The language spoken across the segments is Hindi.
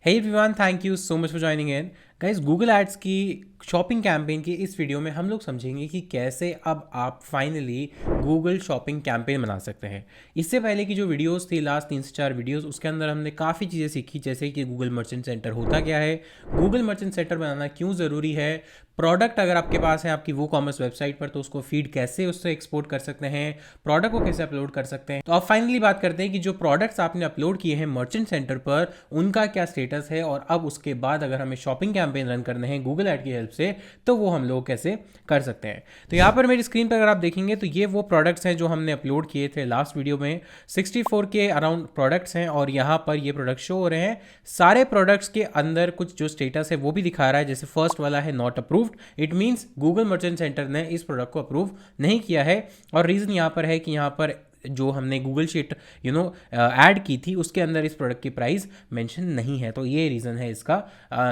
Hey everyone, thank you so much for joining in. Guys Google ads की शॉपिंग कैंपेन की इस वीडियो में हम लोग समझेंगे कि कैसे अब आप फाइनली गूगल शॉपिंग कैंपेन बना सकते हैं। इससे पहले की जो वीडियोस थी लास्ट 3 से 4 वीडियोस, उसके अंदर हमने काफ़ी चीज़ें सीखी, जैसे कि गूगल मर्चेंट सेंटर होता क्या है, गूगल मर्चेंट सेंटर बनाना क्यों ज़रूरी है, प्रोडक्ट अगर आपके पास है आपकी वो कॉमर्स वेबसाइट पर तो उसको फीड कैसे उससे एक्सपोर्ट कर सकते हैं, प्रोडक्ट को कैसे अपलोड कर सकते हैं। तो अब फाइनली बात करते हैं कि जो प्रोडक्ट्स आपने अपलोड किए हैं मर्चेंट सेंटर पर उनका क्या स्टेटस है, और अब उसके बाद अगर हमें शॉपिंग कैंपेन रन करने हैं गूगल ऐड की हेल्प से तो वो हम लोग कैसे कर सकते हैं। तो यहाँ पर मेरी स्क्रीन पर अगर आप देखेंगे तो ये वो प्रोडक्ट्स हैं जो हमने अपलोड किए थे लास्ट वीडियो में। 64 के अराउंड प्रोडक्ट्स हैं और यहाँ पर ये प्रोडक्ट शो हो रहे हैं। सारे प्रोडक्ट्स के अंदर कुछ जो स्टेटस है वो भी दिखा रहा है। जैसे फर्स्ट वाला है not approved, it means Google merchant centre ने इस प्रोडक्ट को अप्रूव नहीं किया है। और रीज़न यहाँ पर है कि यहाँ पर जो हमने गूगल शीट ऐड की थी उसके अंदर इस प्रोडक्ट की प्राइस मेंशन नहीं है, तो ये रीज़न है इसका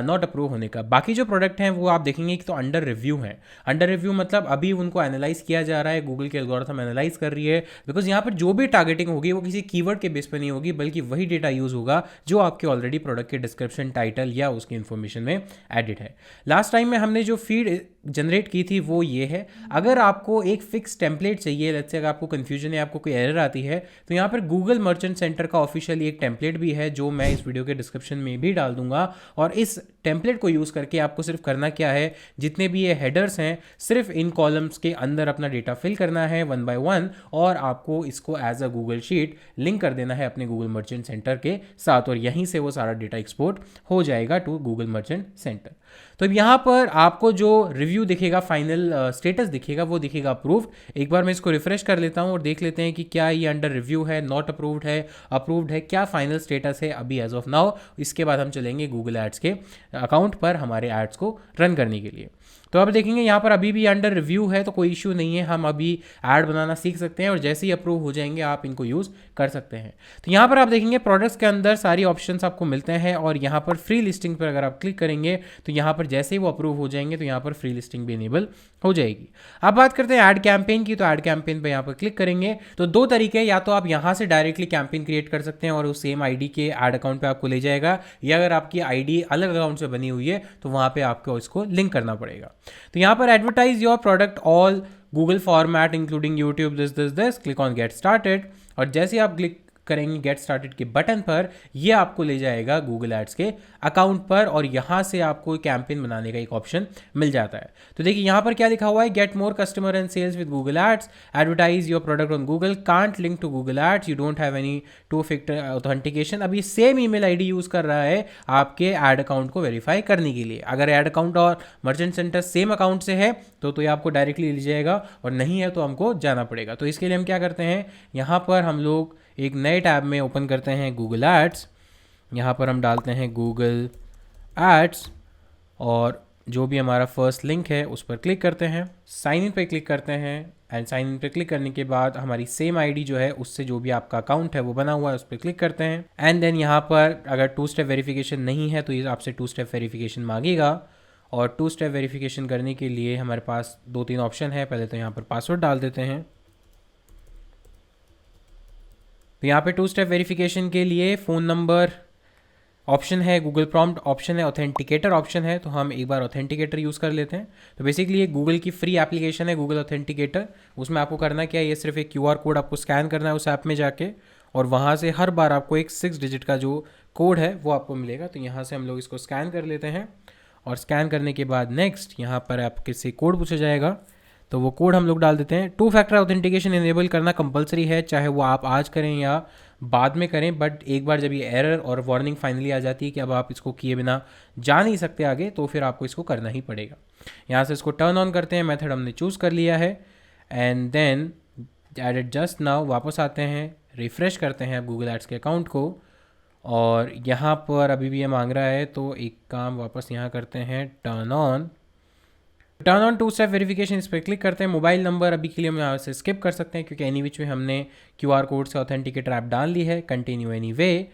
नॉट अप्रूव होने का। बाकी जो प्रोडक्ट हैं वो आप देखेंगे कि तो अंडर रिव्यू हैं। अंडर रिव्यू मतलब अभी उनको एनालाइज किया जा रहा है, गूगल के एल्गोरिथम एनालाइज कर रही है, बिकॉज यहाँ पर जो भी टारगेटिंग होगी वो किसी कीवर्ड के बेस पर नहीं होगी, बल्कि वही डेटा यूज़ होगा जो आपके ऑलरेडी प्रोडक्ट के डिस्क्रिप्शन, टाइटल या उसकी इन्फॉर्मेशन में एडिड है। लास्ट टाइम में हमने जो फीड जनरेट की थी वो ये है। अगर आपको एक फिक्स टेम्पलेट चाहिए, लेट्स से अगर आपको कन्फ्यूजन है, आपको कोई एरर आती है, तो यहाँ पर गूगल मर्चेंट सेंटर का ऑफिशियली एक टेम्पलेट भी है जो मैं इस वीडियो के डिस्क्रिप्शन में भी डाल दूंगा। और इस टेम्पलेट को यूज़ करके आपको सिर्फ करना क्या है, जितने भी ये हेडर्स हैं सिर्फ इन कॉलम्स के अंदर अपना डेटा फिल करना है 1 बाय 1, और आपको इसको as a Google sheet link कर देना है अपने गूगल मर्चेंट सेंटर के साथ, और यहीं से वो सारा डेटा एक्सपोर्ट हो जाएगा टू गूगल मर्चेंट सेंटर। तो अब यहाँ पर आपको जो रिव्यू दिखेगा, फाइनल स्टेटस दिखेगा, वो दिखेगा अप्रूव्ड। एक बार मैं इसको रिफ्रेश कर लेता हूँ और देख लेते हैं कि क्या ये अंडर रिव्यू है, नॉट अप्रूव्ड है, अप्रूव्ड है, क्या फाइनल स्टेटस है अभी एज ऑफ नाउ। इसके बाद हम चलेंगे गूगल एड्स के अकाउंट पर हमारे एड्स को रन करने के लिए। तो अब देखेंगे यहाँ पर अभी भी अंडर रिव्यू है, तो कोई इशू नहीं है, हम अभी ऐड बनाना सीख सकते हैं और जैसे ही अप्रूव हो जाएंगे आप इनको यूज़ कर सकते हैं। तो यहाँ पर आप देखेंगे प्रोडक्ट्स के अंदर सारी ऑप्शंस आपको मिलते हैं, और यहाँ पर फ्री लिस्टिंग पर अगर आप क्लिक करेंगे तो यहाँ पर जैसे ही वो अप्रूव हो जाएंगे तो यहाँ पर फ्री लिस्टिंग भी इनेबल हो जाएगी। अब बात करते हैं ऐड कैंपेन की, तो ऐड कैंपेन पर यहाँ पर क्लिक करेंगे तो दो तरीके, या तो आप यहाँ से डायरेक्टली कैंपेन क्रिएट कर सकते हैं और उस सेम आईडी के ऐड अकाउंट पे आपको ले जाएगा, या अगर आपकी आईडी अलग अकाउंट से बनी हुई है तो वहाँ पे आपको इसको लिंक करना पड़ेगा। तो यहाँ पर advertise your product all Google format including YouTube this click on get started, और जैसे आप क्लिक करेंगे गेट स्टार्टेड के बटन पर, ये आपको ले जाएगा गूगल एड्स के अकाउंट पर, और यहाँ से आपको कैंपेन बनाने का एक ऑप्शन मिल जाता है। तो देखिए यहाँ पर क्या लिखा हुआ है, get more customer and sales with Google ads, advertise your product on Google, can't link to Google ads, you don't have any two factor authentication. अभी सेम ईमेल आईडी यूज़ कर रहा है आपके ऐड अकाउंट को वेरीफाई करने के लिए। अगर ऐड अकाउंट और मर्चेंट सेंटर सेम अकाउंट से है तो ये आपको डायरेक्टली ले जाएगा, और नहीं है तो हमको जाना पड़ेगा। तो इसके लिए हम क्या करते हैं, यहाँ पर हम लोग एक नए टैब में ओपन करते हैं गूगल एड्स, यहाँ पर हम डालते हैं गूगल एड्स, और जो भी हमारा फर्स्ट लिंक है उस पर क्लिक करते हैं, साइन इन पे क्लिक करते हैं, एंड साइन इन पे क्लिक करने के बाद हमारी सेम आईडी जो है उससे जो भी आपका अकाउंट है वो बना हुआ है उस पर क्लिक करते हैं। एंड देन यहाँ पर अगर 2 स्टेप वेरिफिकेशन नहीं है तो ये आपसे 2 स्टेप वेरिफिकेशन मांगेगा, और 2 स्टेप वेरिफिकेशन करने के लिए हमारे पास 2-3 ऑप्शन है। पहले तो यहाँ पर पासवर्ड डाल देते हैं। तो यहाँ पे 2 स्टेप वेरिफिकेशन के लिए फ़ोन नंबर ऑप्शन है, गूगल प्रॉम्प्ट ऑप्शन है, ऑथेंटिकेटर ऑप्शन है, तो हम एक बार ऑथेंटिकेटर यूज़ कर लेते हैं। तो बेसिकली ये गूगल की फ्री एप्लीकेशन है गूगल ऑथेंटिकेटर। उसमें आपको करना क्या है, ये सिर्फ एक क्यूआर कोड आपको स्कैन करना है उस ऐप में जाके, और वहाँ से हर बार आपको एक 6 डिजिट का जो कोड है वो आपको मिलेगा। तो यहाँ से हम लोग इसको स्कैन कर लेते हैं, और स्कैन करने के बाद नेक्स्ट यहाँ पर आपके से कोड पूछा जाएगा, तो वो कोड हम लोग डाल देते हैं। 2 फैक्टर ऑथेंटिकेशन इनेबल करना कंपलसरी है, चाहे वो आप आज करें या बाद में करें, बट एक बार जब ये एरर और वार्निंग फाइनली आ जाती है कि अब आप इसको किए बिना जा नहीं सकते आगे, तो फिर आपको इसको करना ही पड़ेगा। यहाँ से इसको टर्न ऑन करते हैं, मेथड हमने चूज़ कर लिया है, and then added just now वापस आते हैं, रिफ़्रेश करते हैं गूगल एड्स के अकाउंट को, और यहाँ पर अभी भी ये मांग रहा है, तो एक काम वापस यहाँ करते हैं, टर्न ऑन 2 स्टेप वेरिफिकेशन, इस पर क्लिक करते हैं। मोबाइल नंबर अभी के लिए हम यहाँ से स्किप कर सकते हैं क्योंकि एनी विच में हमने क्यूआर कोड से ऑथेंटिकेटर ऐप डाल ली है। Continue any way,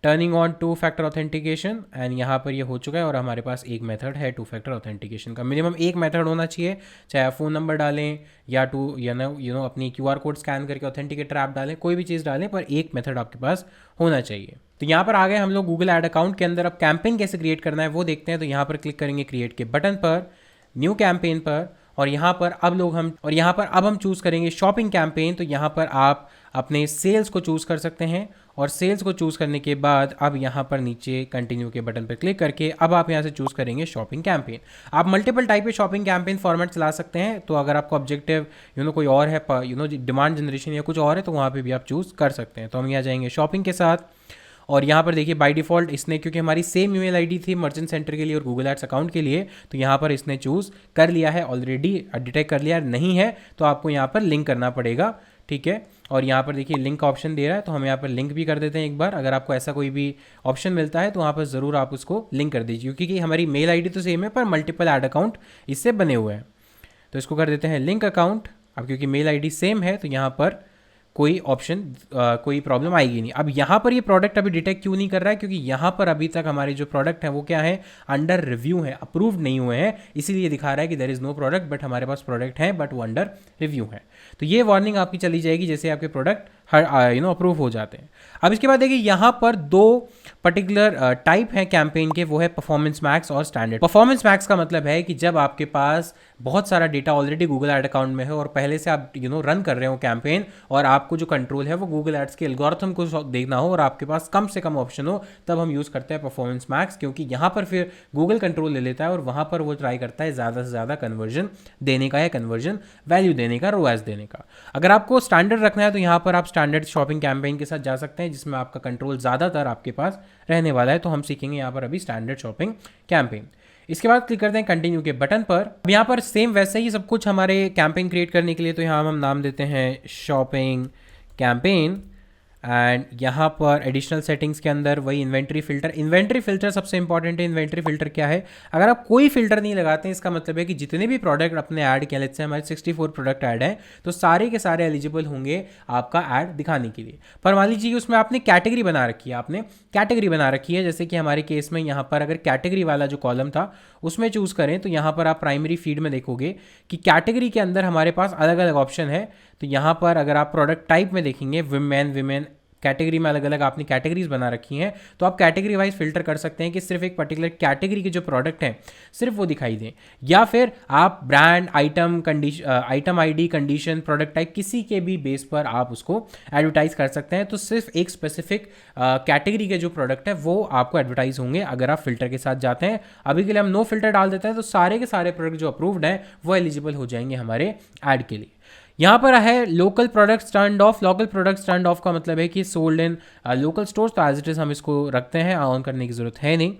turning on to factor authentication, and यहाँ पर ये हो चुका है और हमारे पास एक मेथड है टू फैक्टर ऑथेंटिकेशन का। मिनिमम एक मेथड होना चाहिए, चाहे आप फ़ोन नंबर डालें या अपनी QR कोड स्कैन करके ऑथेंटिकेटर ऐप डालें, कोई भी चीज़ डालें, पर एक मेथड आपके पास होना चाहिए। तो यहाँ पर आ गए हम लोग गूगल ऐड अकाउंट के अंदर। अब कैंपेन कैसे क्रिएट करना है वो देखते हैं। तो यहाँ पर क्लिक करेंगे क्रिएट के बटन पर, न्यू कैंपेन पर, और यहाँ पर अब हम चूज़ करेंगे शॉपिंग कैंपेन। तो यहाँ पर आप अपने सेल्स को चूज़ कर सकते हैं, और सेल्स को चूज़ करने के बाद अब यहाँ पर नीचे कंटिन्यू के बटन पर क्लिक करके अब आप यहाँ से चूज़ करेंगे शॉपिंग कैंपेन। आप मल्टीपल टाइप के शॉपिंग कैंपेन फॉर्मेट चला सकते हैं। तो अगर आपको ऑब्जेक्टिव कोई और है, डिमांड जनरेशन या कुछ और है, तो वहाँ पे भी आप चूज़ कर सकते हैं। तो हम यहाँ जाएंगे शॉपिंग के साथ, और यहाँ पर देखिए बाय डिफ़ॉल्ट इसने, क्योंकि हमारी सेम ईमेल आईडी थी मर्चेंट सेंटर के लिए और गूगल एड्स अकाउंट के लिए, तो यहाँ पर इसने चूज़ कर लिया है ऑलरेडी, डिटेक्ट कर लिया। नहीं है तो आपको यहाँ पर लिंक करना पड़ेगा, ठीक है। और यहाँ पर देखिए लिंक का ऑप्शन दे रहा है, तो हम यहाँ पर लिंक भी कर देते हैं एक बार। अगर आपको ऐसा कोई भी ऑप्शन मिलता है तो वहाँ पर ज़रूर आप उसको लिंक कर दीजिए, क्योंकि हमारी मेल आईडी तो सेम है पर मल्टीपल ऐड अकाउंट इससे बने हुए हैं। तो इसको कर देते हैं लिंक अकाउंट। अब क्योंकि मेल आईडी सेम है तो यहाँ पर कोई ऑप्शन कोई प्रॉब्लम आएगी नहीं। अब यहाँ पर ये प्रोडक्ट अभी डिटेक्ट क्यों नहीं कर रहा है, क्योंकि यहाँ पर अभी तक हमारे जो प्रोडक्ट हैं वो क्या है, अंडर रिव्यू है, अप्रूव्ड नहीं हुए हैं, इसीलिए दिखा रहा है कि there is no product, but हमारे पास प्रोडक्ट है बट वो अंडर रिव्यू है। तो ये वार्निंग आपकी चली जाएगी जैसे आपके प्रोडक्ट अप्रूव हो जाते हैं। अब इसके बाद देखिए यहाँ पर दो पर्टिकुलर टाइप हैं कैंपेन के, वो है परफॉर्मेंस मैक्स और स्टैंडर्ड। परफॉर्मेंस मैक्स का मतलब है कि जब आपके पास बहुत सारा data already Google ad account में है और पहले से आप रन कर रहे हो कैंपेन, और आपको जो कंट्रोल है वो गूगल एड्स के एल्गोरिथम को देखना हो और आपके पास कम से कम ऑप्शन हो, तब हम यूज़ करते हैं परफॉर्मेंस मैक्स, क्योंकि यहाँ पर फिर गूगल कंट्रोल ले लेता है और वहाँ पर वो ट्राई करता है ज़्यादा से ज़्यादा कन्वर्जन देने का या कन्वर्जन वैल्यू देने का, रोएस देने का। अगर आपको स्टैंडर्ड रखना है तो यहाँ पर आप स्टैंडर्ड शॉपिंग कैंपेन के साथ जा सकते हैं, जिसमें आपका कंट्रोल ज़्यादातर आपके पास रहने वाला है। तो हम सीखेंगे यहाँ पर अभी स्टैंडर्ड शॉपिंग कैंपेन। इसके बाद क्लिक करते हैं कंटिन्यू के बटन पर। अब यहाँ पर सेम वैसे ही सब कुछ हमारे कैंपेन क्रिएट करने के लिए, तो यहाँ हम नाम देते हैं शॉपिंग कैंपेन, एंड यहाँ पर एडिशनल सेटिंग्स के अंदर वही इन्वेंट्री फिल्टर सबसे इंपॉर्टेंट है। इन्वेंट्री फिल्टर क्या है, अगर आप कोई फिल्टर नहीं लगाते हैं इसका मतलब है कि जितने भी प्रोडक्ट अपने ऐड किए, लेट्स से हमारे 64 प्रोडक्ट ऐड हैं, तो सारे के सारे एलिजिबल होंगे आपका ऐड दिखाने के लिए। पर मान लीजिए कि उसमें आपने कैटेगरी बना रखी है, जैसे कि हमारे केस में यहाँ पर अगर कैटेगरी वाला जो कॉलम था उसमें चूज़ करें, तो यहाँ पर आप प्राइमरी फीड में देखोगे कि कैटेगरी के अंदर हमारे पास अलग अलग ऑप्शन है। तो यहाँ पर अगर आप प्रोडक्ट टाइप में देखेंगे, विमेन कैटेगरी में अलग अलग आपने कैटेगरीज बना रखी हैं, तो आप कैटेगरी वाइज फिल्टर कर सकते हैं कि सिर्फ एक पर्टिकुलर कैटेगरी के जो प्रोडक्ट हैं सिर्फ वो दिखाई दें, या फिर आप brand, item ID, condition, product type किसी के भी बेस पर आप उसको एडवर्टाइज कर सकते हैं। तो सिर्फ एक स्पेसिफिक कैटेगरी के जो प्रोडक्ट है वो आपको एडवर्टाइज होंगे अगर आप फिल्टर के साथ जाते हैं। अभी के लिए हम नो फिल्टर डाल देते हैं, तो सारे के सारे प्रोडक्ट जो अप्रूव्ड हैं वो एलिजिबल हो जाएंगे हमारे ऐड के लिए। यहाँ पर है local products turned of. Local products turned of का मतलब है कि सोल्ड इन लोकल स्टोर्स, तो एज इट इज हम इसको रखते हैं, ऑन करने की जरूरत है नहीं।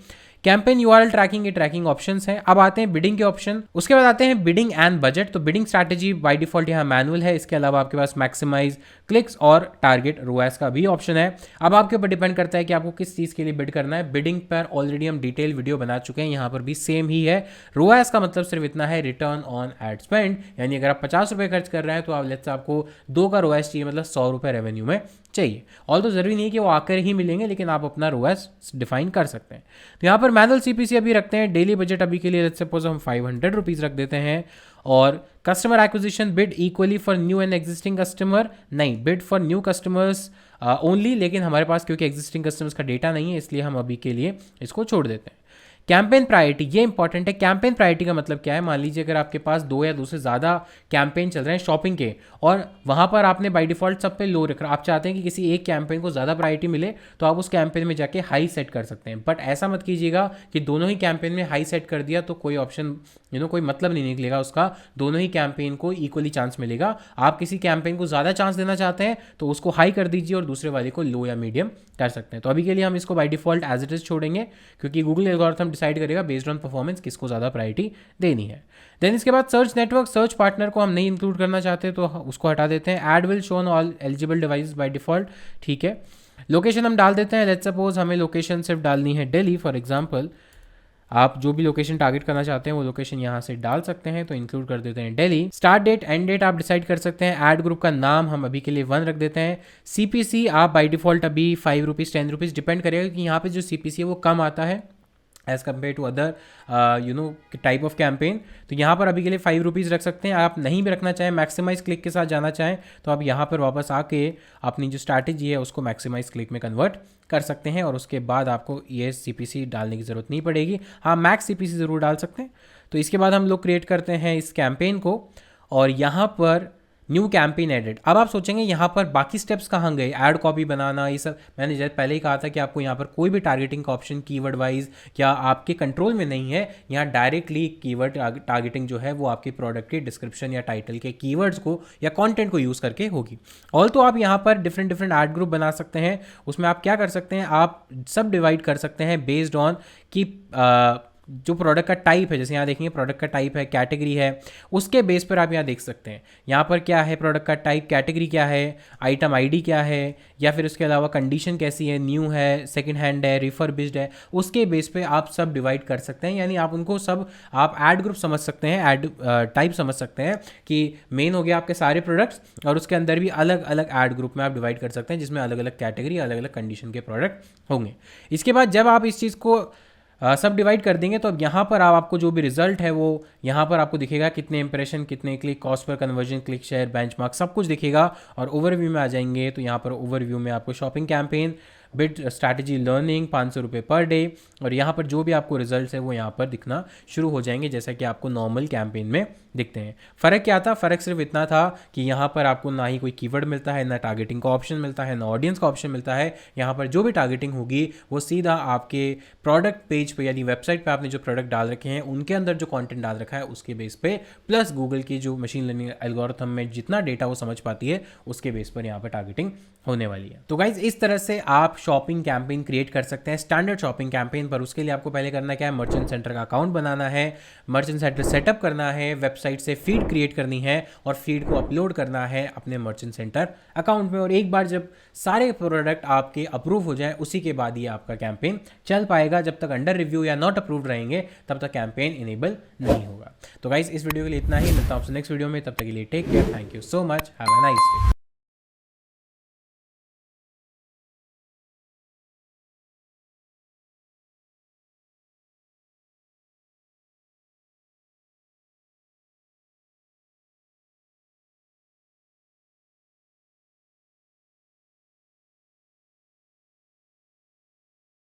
कैंपेन यूआरएल ट्रैकिंग, ये ट्रैकिंग ऑप्शंस हैं। अब आते हैं बिडिंग के ऑप्शन, उसके बाद आते हैं बिडिंग एंड बजट। तो बिडिंग स्ट्रैटेजी बाय डिफॉल्ट यहाँ मैनुअल है, इसके अलावा आपके पास मैक्सिमाइज क्लिक्स और टारगेट रोएस का भी ऑप्शन है। अब आपके ऊपर डिपेंड करता है कि आपको किस चीज़ के लिए बिड करना है। बिडिंग पर ऑलरेडी हम डिटेल वीडियो बना चुके हैं, यहाँ पर भी सेम ही है। रोएस का मतलब सिर्फ इतना है, रिटर्न ऑन एड स्पेंड, यानी अगर आप 50 रुपये खर्च कर रहे हैं तो आप लेट्स आपको 2 का रोएस चाहिए, मतलब 100 रुपये रेवेन्यू में चाहिए। ऑल तो ज़रूरी नहीं है कि वो आकर ही मिलेंगे, लेकिन आप अपना रोएस डिफाइन कर सकते हैं। तो यहाँ पर मैनुअल सीपीसी अभी रखते हैं। डेली बजट अभी के लिए लेट्स सपोज हम 500 रुपीज़ रख देते हैं। और customer acquisition bid equally for new and existing customer, नहीं, bid for new customers only, लेकिन हमारे पास क्योंकि एग्जिस्टिंग कस्टमर्स का डेटा नहीं है इसलिए हम अभी के लिए इसको छोड़ देते हैं। कैंपेन प्रायोरिटी, ये इंपॉर्टेंट है। कैंपेन प्रायोरिटी का मतलब क्या है, मान लीजिए अगर आपके पास 2 या 2 से ज़्यादा कैंपेन चल रहे हैं शॉपिंग के, और वहाँ पर आपने बाय डिफ़ॉल्ट सब पे लो रख रहा, आप चाहते हैं कि किसी एक कैंपेन को ज़्यादा प्रायोरिटी मिले, तो आप उस कैंपेन में जाके हाई सेट कर सकते हैं। बट ऐसा मत कीजिएगा कि दोनों ही कैंपेन में हाई सेट कर दिया तो कोई ऑप्शन कोई मतलब नहीं निकलेगा उसका, दोनों ही कैंपेन को इक्वली चांस मिलेगा। आप किसी कैंपेन को ज़्यादा चांस देना चाहते हैं तो उसको हाई कर दीजिए और दूसरे वाले को लो या मीडियम कर सकते हैं। तो अभी के लिए हम इसको by default as it is छोड़ेंगे, क्योंकि गूगल एल्गोरिथम डिसाइड करेगा बेस्ड ऑन परफॉर्मेंस किसको ज़्यादा प्रायोरिटी देनी है। देन इसके बाद सर्च नेटवर्क, सर्च पार्टनर को हम नहीं इंक्लूड करना चाहते तो उसको हटा देते हैं। Add will show on all eligible device by default, ठीक है। लोकेशन हम डाल देते हैं, लेट्स सपोज हमें लोकेशन सिर्फ डालनी है दिल्ली फॉर एग्जांपल। आप जो भी लोकेशन टारगेट करना चाहते हैं वो लोकेशन यहाँ से डाल सकते हैं। तो इंक्लूड कर देते हैं Delhi. Start date and date आप डिसाइड कर सकते हैं। ऐड ग्रुप का नाम हम अभी के लिए 1 रख देते हैं। CPC आप बाई डिफॉल्ट अभी 5 रुपीज़ 10 रुपीज़ डिपेंड करेगा कि यहाँ पे जो CPC है वो कम आता है as compare to other type of campaign. तो यहाँ पर अभी के लिए 5 रुपीज़ रख सकते हैं। आप नहीं भी रखना चाहें, मैक्सिमाइज क्लिक के साथ जाना चाहें तो आप यहाँ पर वापस आके अपनी जो स्ट्रैटेजी है उसको मैक्सिमाइज क्लिक में कन्वर्ट कर सकते हैं और उसके बाद आपको ये CPC डालने की ज़रूरत नहीं पड़ेगी। हाँ, मैक्स CPC ज़रूर डाल सकते हैं। तो इसके बाद हम लोग क्रिएट करते हैं इस कैंपेन को और यहाँ पर न्यू कैंपेन एडिट। अब आप सोचेंगे यहाँ पर बाकी स्टेप्स कहाँ गए, ऐड कॉपी बनाना, ये सब मैंने जैसे पहले ही कहा था कि आपको यहाँ पर कोई भी टारगेटिंग का ऑप्शन कीवर्ड वाइज या आपके कंट्रोल में नहीं है। यहाँ डायरेक्टली कीवर्ड टारगेटिंग जो है वो आपके प्रोडक्ट के डिस्क्रिप्शन या टाइटल के कीवर्ड्स को या कंटेंट को यूज़ करके होगी। ऑल तो आप यहाँ पर डिफरेंट ऐड ग्रुप बना सकते हैं। उसमें आप क्या कर सकते हैं, आप सब डिवाइड कर सकते हैं बेस्ड ऑन कि जो प्रोडक्ट का टाइप है। जैसे यहाँ देखेंगे प्रोडक्ट का टाइप है, कैटेगरी है, उसके बेस पर आप यहाँ देख सकते हैं यहाँ पर क्या है प्रोडक्ट का टाइप, कैटेगरी क्या है, आइटम आईडी क्या है, या फिर उसके अलावा कंडीशन कैसी है, न्यू है, सेकंड हैंड है, रिफर्बिश्ड है, उसके बेस पे आप सब डिवाइड कर सकते हैं। यानी आप उनको सब आप ऐड ग्रुप समझ सकते हैं, ऐड टाइप समझ सकते हैं कि मेन हो गया आपके सारे प्रोडक्ट्स और उसके अंदर भी अलग अलग ऐड ग्रुप में आप डिवाइड कर सकते हैं जिसमें अलग अलग कैटेगरी, अलग अलग कंडीशन के प्रोडक्ट होंगे। इसके बाद जब आप इस चीज़ को सब डिवाइड कर देंगे तो अब यहाँ पर आपको जो भी रिजल्ट है वो यहाँ पर आपको दिखेगा, कितने इंप्रेशन, कितने click, cost per conversion, click share, benchmark, सब कुछ दिखेगा। और ओवरव्यू में आ जाएंगे तो यहाँ पर ओवरव्यू में आपको shopping campaign, bid strategy, learning, 500 रुपये पर डे, और यहाँ पर जो भी आपको रिजल्ट्स है वो यहाँ पर दिखना शुरू हो जाएंगे जैसा कि आपको नॉर्मल कैंपेन में दिखते हैं। फ़र्क क्या था, फ़र्क सिर्फ इतना था कि यहाँ पर आपको ना ही कोई कीवर्ड मिलता है, ना टारगेटिंग का ऑप्शन मिलता है, ना ऑडियंस का ऑप्शन मिलता है। यहाँ पर जो भी टारगेटिंग होगी वो सीधा आपके प्रोडक्ट पेज पे यानी वेबसाइट पे आपने जो प्रोडक्ट डाल रखे हैं उनके अंदर जो कंटेंट डाल रखा है उसके बेस पे, प्लस गूगल की जो मशीन लर्निंग एल्गोरिथम में जितना डेटा वो समझ पाती है उसके बेस पर यहाँ पर टारगेटिंग होने वाली है। तो गाइज इस तरह से आप शॉपिंग कैंपेन क्रिएट कर सकते हैं स्टैंडर्ड शॉपिंग कैंपेन पर। उसके लिए आपको पहले करना क्या है, मर्चेंट सेंटर का अकाउंट बनाना है, मर्चेंट सेंटर सेटअप करना है, वेबसाइट से फीड क्रिएट करनी है और फीड को अपलोड करना है अपने मर्चेंट सेंटर अकाउंट में। और एक बार जब सारे प्रोडक्ट आपके अप्रूव हो जाए उसी के बाद ये आपका कैंपेन चल पाएगा। जब तक अंडर रिव्यू या नॉट अप्रूव्ड रहेंगे तब तक कैंपेन इनेबल नहीं होगा। तो गाइज इस वीडियो के लिए इतना ही, मिलता हूं आपसे नेक्स्ट वीडियो में, तब तक के लिए take care, thank you so much, have a nice day.